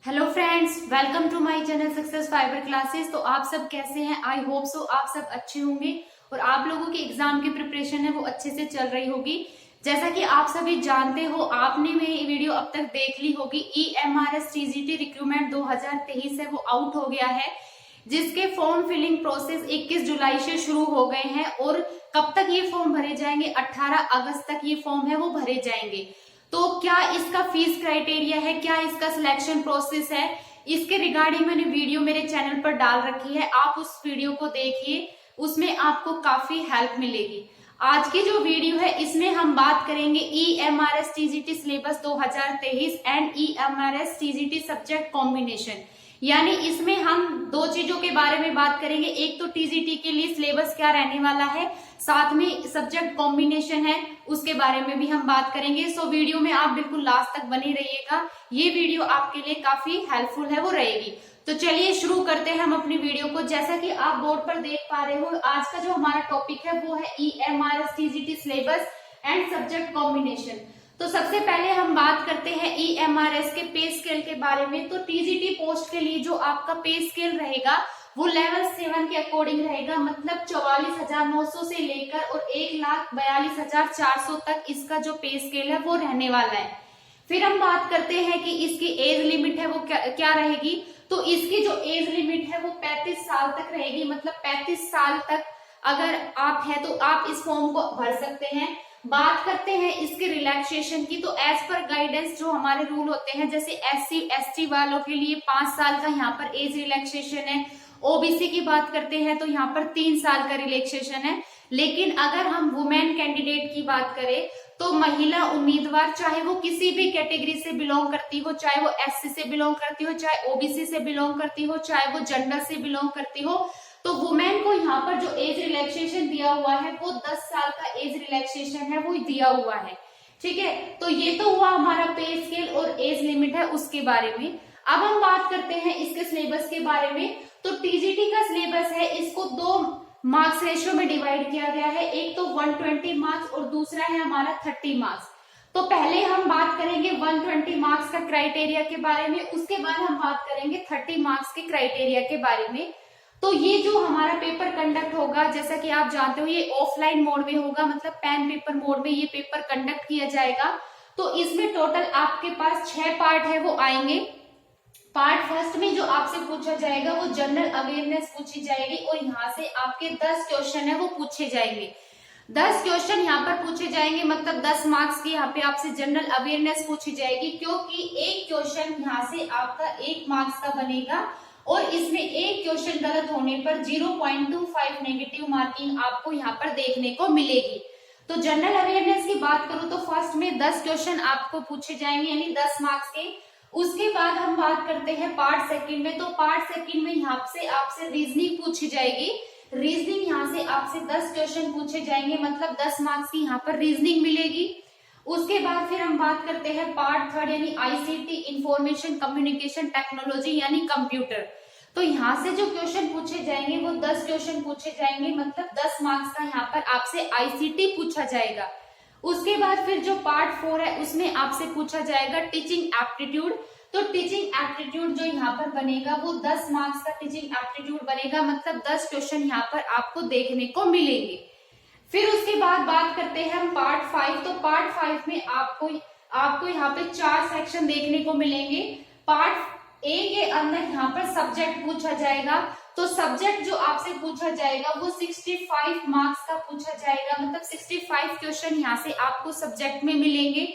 Hello friends, welcome to my channel success fiber classes. तो आप सब कैसे हैं? आई होप सो आप सब अच्छे होंगे और आप लोगों की एग्जाम की प्रिपरेशन है वो अच्छे से चल रही होगी। जैसा कि आप सभी जानते हो, आपने मेरी वीडियो अब तक देख ली होगी। EMRS TGT रिक्रूटमेंट 2023 है वो आउट हो गया है, जिसके फॉर्म फिलिंग प्रोसेस 21 जुलाई से शुरू हो गए हैं और कब तक ये फॉर्म भरे जाएंगे? 18 अगस्त तक ये फॉर्म है वो भरे जाएंगे। तो क्या इसका फीस क्राइटेरिया है, क्या इसका सिलेक्शन प्रोसेस है, इसके रिगार्डिंग मैंने वीडियो मेरे चैनल पर डाल रखी है। आप उस वीडियो को देखिए, उसमें आपको काफी हेल्प मिलेगी। आज की जो वीडियो है इसमें हम बात करेंगे EMRS TGT syllabus 2023 and EMRS TGT subject combination. यानी इसमें हम दो चीजों के बारे में बात करेंगे। एक तो TGT के लिए सिलेबस क्या रहने वाला है, साथ में सब्जेक्ट कॉम्बिनेशन है उसके बारे में भी हम बात करेंगे। सो वीडियो में आप बिल्कुल लास्ट तक बने रहिएगा, ये वीडियो आपके लिए काफी हेल्पफुल है वो रहेगी। तो चलिए शुरू करते हैं हम अपनी वीडियो को। जैसा कि आप बोर्ड पर देख पा रहे हो, आज का जो हमारा टॉपिक है वो है EMRS TGT syllabus and subject combination. तो सबसे पहले हम बात करते हैं EMRS के पे स्केल के बारे में। तो TGT पोस्ट के लिए जो आपका पे स्केल रहेगा वो लेवल 7 के अकॉर्डिंग रहेगा, मतलब 44,900 से लेकर और 1,42,400 तक इसका जो पे स्केल है वो रहने वाला है। फिर हम बात करते हैं कि इसकी एज लिमिट है वो क्या रहेगी। तो इसकी जो एज लिमिट है वो 35 साल तक रहेगी, मतलब 35 साल तक अगर आप है तो आप इस फॉर्म को भर सकते हैं। बात करते हैं इसके रिलैक्सेशन की, तो एज पर गाइडेंस जो हमारे रूल होते हैं, जैसे SC ST वालों के लिए 5 साल का यहाँ पर एज रिलैक्सेशन है। OBC की बात करते हैं तो यहाँ पर 3 साल का रिलैक्सेशन है। लेकिन अगर हम वुमेन कैंडिडेट की बात करें तो महिला उम्मीदवार, चाहे वो किसी भी कैटेगरी से बिलोंग करती हो, चाहे वो SC से बिलोंग करती हो, चाहे OBC से बिलोंग करती हो, चाहे वो जेंडर से बिलोंग करती हो, तो वुमेन को यहाँ पर जो एज रिलैक्सेशन दिया हुआ है वो 10 साल का एज रिलैक्सेशन है वो दिया हुआ है। ठीक है, तो ये तो हुआ हमारा पे स्केल और एज लिमिट है उसके बारे में। अब हम बात करते हैं इसके सिलेबस के बारे में। तो TGT का सिलेबस है, इसको 2 मार्क्स रेशियो में डिवाइड किया गया है। एक तो 120 मार्क्स और दूसरा है हमारा 30 मार्क्स। तो पहले हम बात करेंगे 120 मार्क्स का क्राइटेरिया के बारे में, उसके बाद हम बात करेंगे 30 मार्क्स के क्राइटेरिया के बारे में। तो ये जो हमारा पेपर कंडक्ट होगा, जैसा कि आप जानते हो, ये ऑफलाइन मोड में होगा, मतलब पेन पेपर मोड में ये पेपर कंडक्ट किया जाएगा। तो इसमें टोटल आपके पास 6 पार्ट है वो आएंगे। पार्ट फर्स्ट में जो आपसे पूछा जाएगा वो जनरल अवेयरनेस पूछी जाएगी और यहाँ से आपके 10 क्वेश्चन है वो पूछे जाएंगे। 10 क्वेश्चन यहाँ पर पूछे जाएंगे, मतलब 10 मार्क्स की यहाँ पे आपसे जनरल अवेयरनेस पूछी जाएगी, क्योंकि एक क्वेश्चन यहाँ से आपका 1 मार्क्स का बनेगा और इसमें एक क्वेश्चन गलत होने पर 0.25 नेगेटिव मार्किंग आपको यहाँ पर देखने को मिलेगी। तो जनरल अवेयरनेस की बात करूं तो फर्स्ट में 10 क्वेश्चन आपको पूछे जाएंगे, यानी 10 मार्क्स के। उसके बाद हम बात करते हैं पार्ट सेकंड में। तो पार्ट सेकंड में यहाँ से आपसे रीजनिंग पूछी जाएगी। रीजनिंग यहाँ से आपसे 10 क्वेश्चन पूछे जाएंगे, मतलब 10 मार्क्स की यहाँ पर रीजनिंग मिलेगी। उसके बाद फिर हम बात करते हैं पार्ट थर्ड, यानी ICT इंफॉर्मेशन कम्युनिकेशन टेक्नोलॉजी, यानी कंप्यूटर। तो यहाँ से जो क्वेश्चन पूछे जाएंगे वो 10 क्वेश्चन पूछे जाएंगे, मतलब 10 मार्क्स का यहाँ पर आपसे ICT पूछा जाएगा। उसके बाद फिर जो पार्ट 4 है उसमें आपसे पूछा जाएगा टीचिंग एप्टीट्यूड। तो टीचिंग एप्टीट्यूड जो यहाँ पर बनेगा वो 10 मार्क्स का टीचिंग एप्टीट्यूड बनेगा, मतलब 10 क्वेश्चन यहाँ पर आपको देखने को मिलेंगे। फिर उसके बाद बात करते हैं हम पार्ट 5। तो पार्ट 5 में आपको यहाँ पे 4 सेक्शन देखने को मिलेंगे। पार्ट A के अंदर यहाँ पर सब्जेक्ट पूछा जाएगा। तो सब्जेक्ट जो आपसे पूछा जाएगा वो 65 मार्क्स का पूछा जाएगा, मतलब 65 क्वेश्चन यहाँ से आपको सब्जेक्ट में मिलेंगे।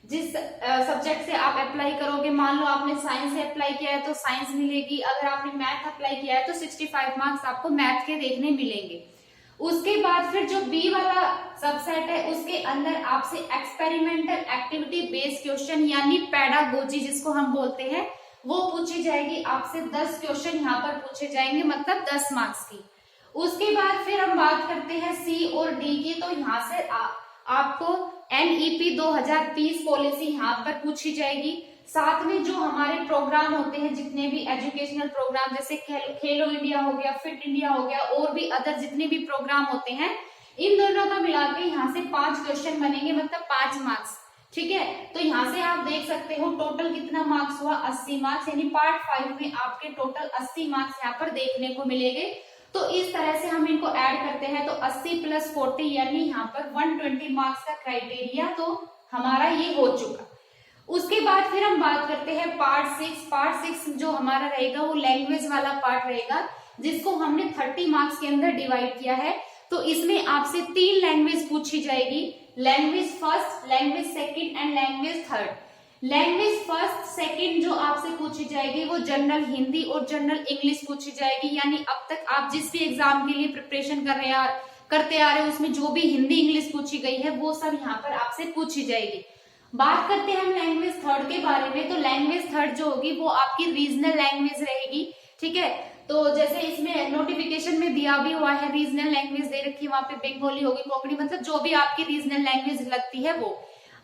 जिस सब्जेक्ट से आप अप्लाई करोगे, मान लो आपने साइंस से अप्लाई किया है तो साइंस मिलेगी, अगर आपने मैथ अप्लाई किया है तो 65 मार्क्स आपको मैथ के देखने मिलेंगे। उसके बाद फिर जो B वाला सबसेट है उसके अंदर आपसे एक्सपेरिमेंटल एक्टिविटी बेस्ड क्वेश्चन, यानी पेडागोजी जिसको हम बोलते हैं, वो पूछी जाएगी आपसे। 10 क्वेश्चन यहाँ पर पूछे जाएंगे, मतलब 10 मार्क्स की। उसके बाद फिर हम बात करते हैं C और D की। तो यहाँ से आपको NEP 2030 पॉलिसी यहाँ पर पूछी जाएगी। साथ में जो हमारे प्रोग्राम होते हैं, जितने भी एजुकेशनल प्रोग्राम, जैसे खेलो इंडिया हो गया, फिट इंडिया हो गया, और भी अदर जितने भी प्रोग्राम होते हैं, इन दोनों का मिला के यहाँ से 5 क्वेश्चन बनेंगे, मतलब 5 मार्क्स। ठीक है। तो यहाँ से आप देख सकते हो टोटल कितना मार्क्स हुआ, 80 मार्क्स, यानी पार्ट 5 में आपके टोटल 80 मार्क्स यहाँ पर देखने को मिलेंगे। तो इस तरह से हम इनको ऐड करते हैं तो 80 + 40 यानी यहाँ पर 120 मार्क्स का क्राइटेरिया तो हमारा ये हो चुका। उसके बाद फिर हम बात करते हैं पार्ट 6। पार्ट 6 जो हमारा रहेगा वो लैंग्वेज वाला पार्ट रहेगा, जिसको हमने 30 मार्क्स के अंदर डिवाइड किया है। तो इसमें आपसे 3 लैंग्वेज पूछी जाएगी, language first, language second and language third. Language first second जो आपसे पूछी जाएगी वो जनरल हिंदी और जनरल इंग्लिश पूछी जाएगी, यानी अब तक आप जिस भी एग्जाम के लिए प्रिपरेशन करते आ रहे हो उसमें जो भी हिंदी इंग्लिश पूछी गई है वो सब यहाँ पर आपसे पूछी जाएगी। बात करते हैं हम लैंग्वेज थर्ड के बारे में। तो लैंग्वेज थर्ड जो होगी वो आपकी रीजनल लैंग्वेज रहेगी, ठीक है। तो जैसे इसमें नोटिफिकेशन में दिया भी हुआ है रीजनल लैंग्वेज दे रखी है, वहां पे बंगाली होगी, कोंकणी, मतलब जो भी आपकी रीजनल लैंग्वेज लगती है वो।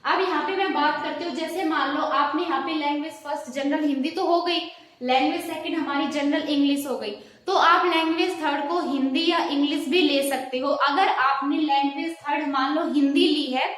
अब यहाँ पे मैं बात करती हूँ, जैसे मान लो आपने यहाँ पे लैंग्वेज फर्स्ट जनरल हिंदी तो हो गई, लैंग्वेज सेकंड हमारी जनरल इंग्लिश हो गई, तो आप लैंग्वेज थर्ड को हिंदी या इंग्लिश भी ले सकते हो। अगर आपने लैंग्वेज थर्ड मान लो हिंदी ली है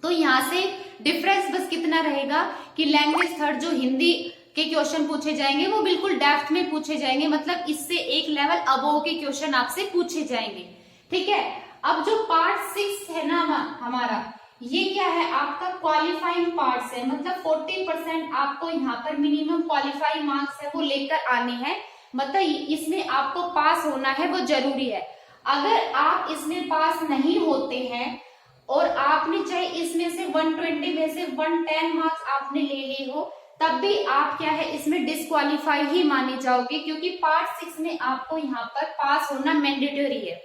तो यहाँ से डिफरेंस बस कितना रहेगा कि लैंग्वेज थर्ड जो हिंदी के क्वेश्चन पूछे जाएंगे वो बिल्कुल डेप्थ में पूछे जाएंगे, मतलब इससे एक लेवल अबोव के क्वेश्चन आपसे पूछे जाएंगे, ठीक है। अब जो पार्ट 6 है ना हमारा, ये क्या है, आपका क्वालिफाइंग पार्ट्स है, मतलब 40% आपको यहाँ पर मिनिमम क्वालिफाइंग मार्क्स है वो लेकर आने हैं, मतलब इसमें आपको पास होना है वो जरूरी है। अगर आप इसमें पास नहीं होते हैं और आपने चाहे इसमें से 120 में से 110 मार्क्स आपने ले लिए हो, तब भी आप क्या है इसमें डिस्क्वालीफाई ही माने जाओगे, क्योंकि पार्ट 6 में आपको यहाँ पर पास होना मैंडेटरी है,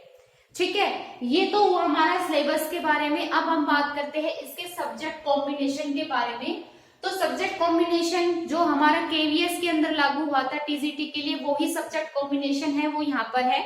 ठीक है। ये तो हुआ हमारा सिलेबस के बारे में। अब हम बात करते हैं इसके सब्जेक्ट कॉम्बिनेशन के बारे में। तो सब्जेक्ट कॉम्बिनेशन जो हमारा केवीएस के अंदर लागू हुआ था टीजीटी के लिए, वो ही सब्जेक्ट कॉम्बिनेशन है वो यहाँ पर है।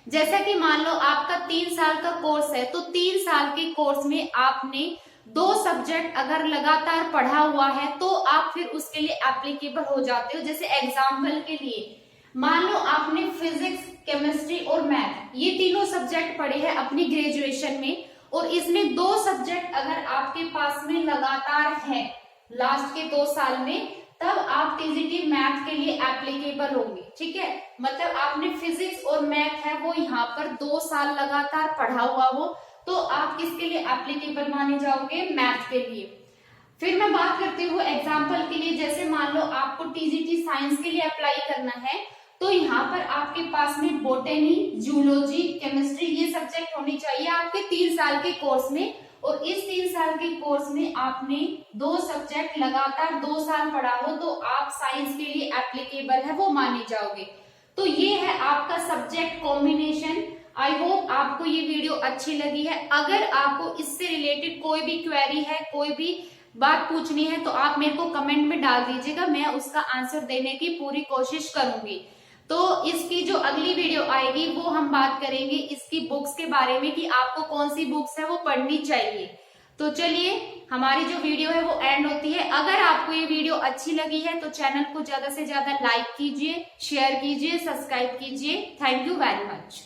जैसा कि मान लो आपका 3 साल का कोर्स है, तो 3 साल के कोर्स में आपने 2 सब्जेक्ट अगर लगातार पढ़ा हुआ है तो आप फिर उसके लिए एप्लीकेबल हो जाते हो। जैसे एग्जाम्पल के लिए मान लो आपने फिजिक्स, केमिस्ट्री और मैथ ये तीनों सब्जेक्ट पढ़े हैं अपनी ग्रेजुएशन में, और इसमें 2 सब्जेक्ट अगर आपके पास में लगातार है लास्ट के 2 साल में, तब आप टीजीटी मैथ के लिए एप्लीकेबल होंगे, ठीक है। मतलब आपने फिजिक्स और मैथ है वो यहाँ पर 2 साल लगातार पढ़ा हुआ हो तो आप किसके लिए एप्लीकेबल माने जाओगे, मैथ के लिए। फिर मैं बात करती हूँ एग्जाम्पल के लिए, जैसे मान लो आपको टीजीटी साइंस के लिए अप्लाई करना है, तो यहाँ पर आपके पास में बोटेनी, जूलॉजी, केमिस्ट्री ये सब्जेक्ट होनी चाहिए आपके 3 साल के कोर्स में, और इस 3 साल के कोर्स में आपने 2 सब्जेक्ट लगातार 2 साल पढ़ा हो तो आप साइंस के लिए एप्लीकेबल है वो माने जाओगे। तो ये है आपका सब्जेक्ट कॉम्बिनेशन। आई होप आपको ये वीडियो अच्छी लगी है। अगर आपको इससे रिलेटेड कोई भी क्वेरी है, कोई भी बात पूछनी है, तो आप मेरे को कमेंट में डाल दीजिएगा, मैं उसका आंसर देने की पूरी कोशिश करूंगी। तो इसकी जो अगली वीडियो आएगी वो हम बात करेंगे इसकी बुक्स के बारे में कि आपको कौन सी बुक्स है वो पढ़नी चाहिए। तो चलिए हमारी जो वीडियो है वो एंड होती है। अगर आपको ये वीडियो अच्छी लगी है तो चैनल को ज्यादा से ज्यादा लाइक कीजिए, शेयर कीजिए, सब्सक्राइब कीजिए। Thank you very much.